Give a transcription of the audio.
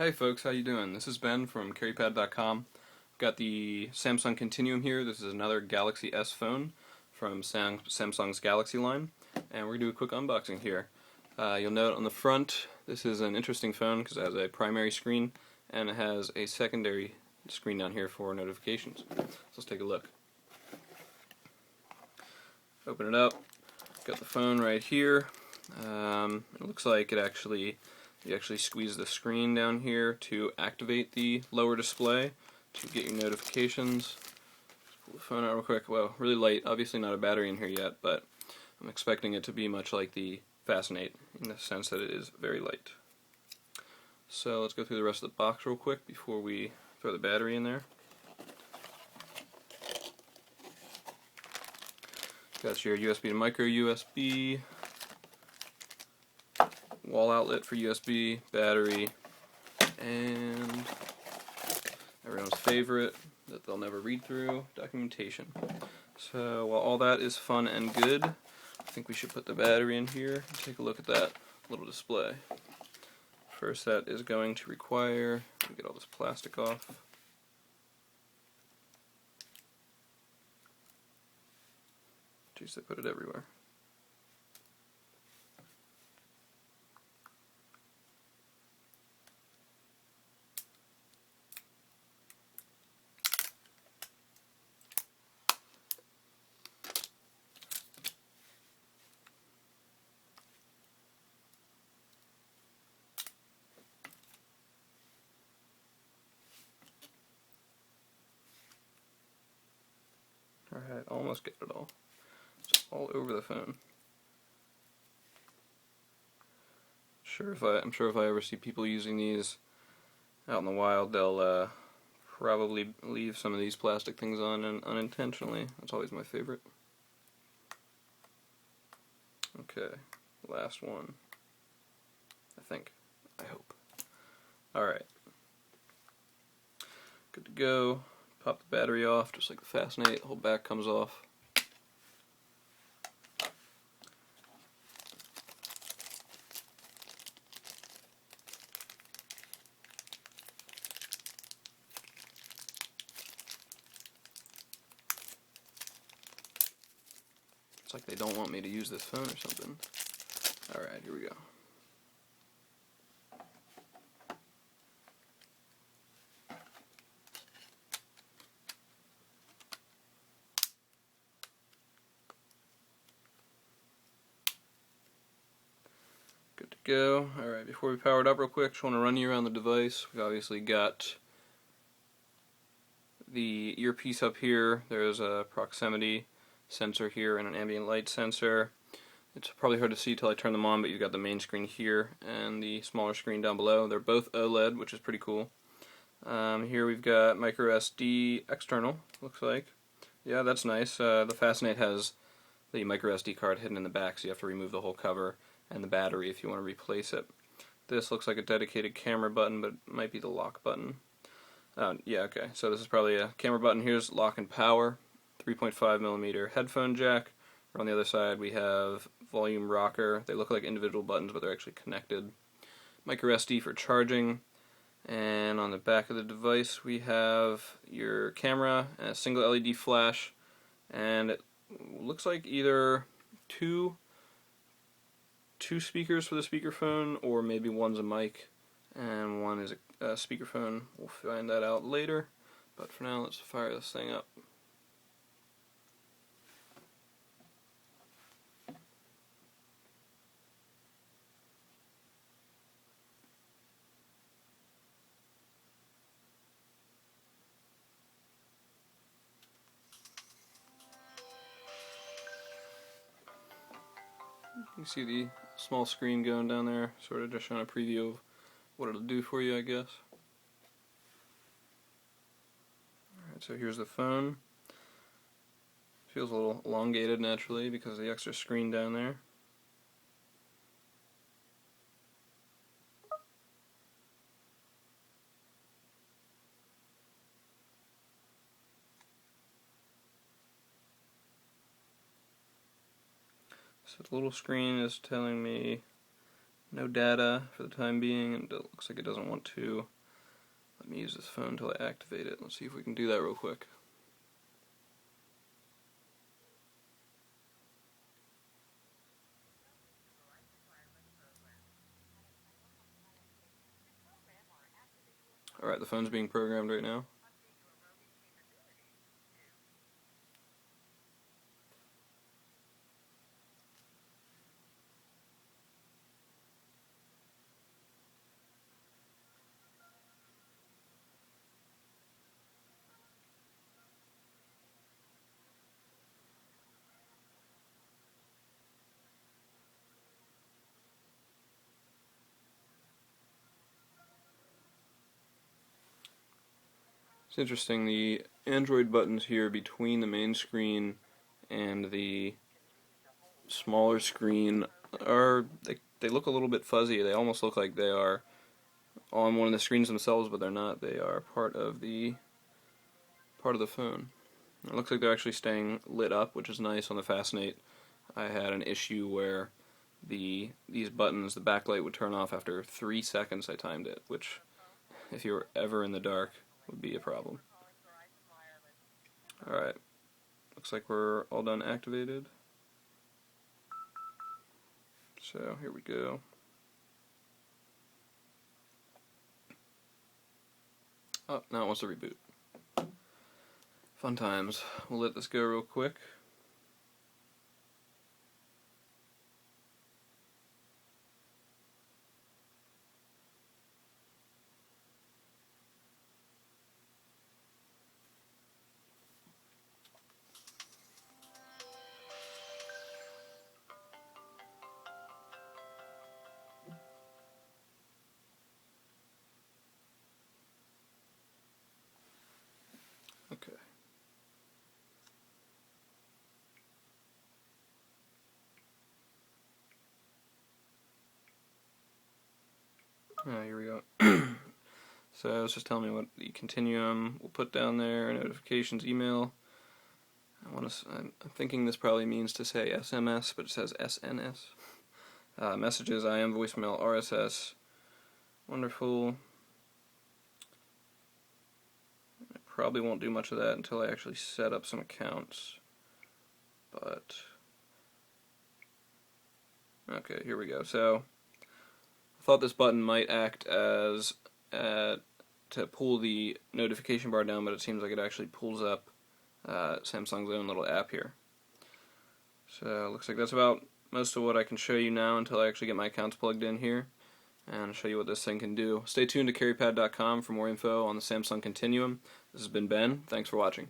Hey folks, how you doing? This is Ben from carrypad.com. I've got the Samsung Continuum here. This is another Galaxy S phone from Samsung's Galaxy line, and we're going to do a quick unboxing here. You'll note on the front, this is an interesting phone because it has a primary screen and it has a secondary screen down here for notifications. So let's take a look. Open it up. Got the phone right here. It looks like you actually squeeze the screen down here to activate the lower display to get your notifications. Pull the phone out real quick. Well, really light. Obviously not a battery in here yet, but I'm expecting it to be much like the Fascinate in the sense that it is very light. So let's go through the rest of the box real quick before we throw the battery in there. Got your USB to micro USB, wall outlet for USB, battery, and everyone's favorite that they'll never read through, documentation. So while all that is fun and good, I think we should put the battery in here and take a look at that little display. First, that is going to require, let me get all this plastic off. Jeez, they put it everywhere. Alright, almost get it all. It's all over the phone. I'm sure if I ever see people using these out in the wild, they'll probably leave some of these plastic things on and unintentionally. That's always my favorite. Okay, last one. I think. I hope. Alright. Good to go. Pop the battery off, just like the Fascinate. The whole back comes off. It's like they don't want me to use this phone or something. Alright, here we go. Good to go. Alright, before we power it up real quick, just want to run you around the device. We've obviously got the earpiece up here. There's a proximity sensor here and an ambient light sensor. It's probably hard to see till I turn them on, but you've got the main screen here and the smaller screen down below. They're both OLED, which is pretty cool. Here we've got micro SD external, looks like. Yeah, that's nice. The Fascinate has the micro SD card hidden in the back, so you have to remove the whole cover and the battery if you want to replace it. This looks like a dedicated camera button, but it might be the lock button. Yeah, okay. So this is probably a camera button. Here's lock and power, 3.5mm headphone jack. On the other side we have volume rocker. They look like individual buttons, but they're actually connected. Micro SD for charging. And on the back of the device we have your camera and a single LED flash, and it looks like either two speakers for the speakerphone, or maybe one's a mic and one is a speakerphone. We'll find that out later, but for now let's fire this thing up. You can see the small screen going down there, sort of just showing a preview of what it'll do for you, I guess. Alright, so here's the phone. Feels a little elongated naturally because of the extra screen down there. So the little screen is telling me No data for the time being, and it looks like it doesn't want to let me use this phone until I activate it. Let's see if we can do that real quick. Alright, the phone's being programmed right now. It's interesting, the Android buttons here between the main screen and the smaller screen they look a little bit fuzzy. They almost look like they are on one of the screens themselves, but they're not. They are part of the phone. It looks like they're actually staying lit up, which is nice on the Fascinate. I had an issue where these buttons, the backlight would turn off after 3 seconds. I timed it, which, if you were ever in the dark, would be a problem. Alright, looks like we're all done activated. So here we go. Oh, now it wants to reboot. Fun times. We'll let this go real quick. Okay. Here we go. So it's just telling me what the Continuum will put down there, notifications, email. I'm thinking this probably means to say SMS, but it says SNS. Messages, IM, voicemail, RSS. Wonderful. I probably won't do much of that until I actually set up some accounts. But okay, here we go. So I thought this button might act as to pull the notification bar down, but it seems like it actually pulls up Samsung's own little app here. So looks like that's about most of what I can show you now until I actually get my accounts plugged in here and show you what this thing can do. Stay tuned to carrypad.com for more info on the Samsung Continuum. This has been Ben. Thanks for watching.